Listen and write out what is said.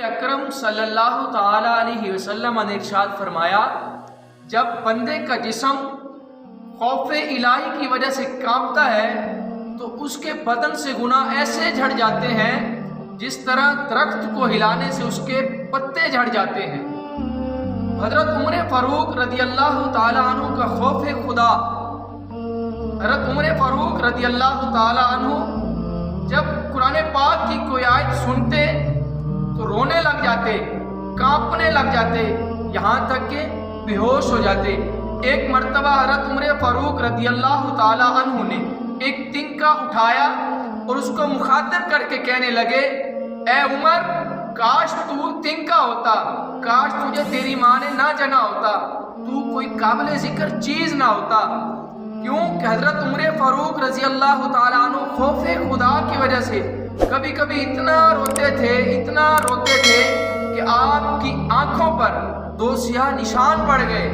اکرم صلی اللہ تعالی علیہ وسلم نے ارشاد فرمایا، جب بندے کا جسم خوف الہی کی وجہ سے کانپتا ہے تو اس کے بدن سے گناہ ایسے جھڑ جاتے ہیں جس طرح درخت کو ہلانے سے اس کے پتے جھڑ جاتے ہیں۔ حضرت عمر فاروق رضی اللہ تعالی عنہ کا خوف خدا، حضرت عمر فاروق رضی اللہ تعالی عنہ جب قرآن پاک کی کوئی آیت سنتے تو رونے لگ جاتے، کانپنے لگ جاتے، یہاں تک کہ بے ہوش ہو جاتے۔ ایک مرتبہ حضرت عمر فاروق رضی اللہ تعالی عنہ نے ایک تنکا اٹھایا اور اس کو مخاطب کر کے کہنے لگے، اے عمر، کاش تو تنکا ہوتا، کاش تجھے تیری ماں نے نہ جنا ہوتا، تو کوئی قابل ذکر چیز نہ ہوتا۔ کیوں کہ حضرت عمر فاروق رضی اللہ تعالیٰ عنہ خوف خدا کی وجہ سے کبھی کبھی اتنا روتے تھے کہ آپ کی آنکھوں پر 2 سیاہ نشان پڑ گئے۔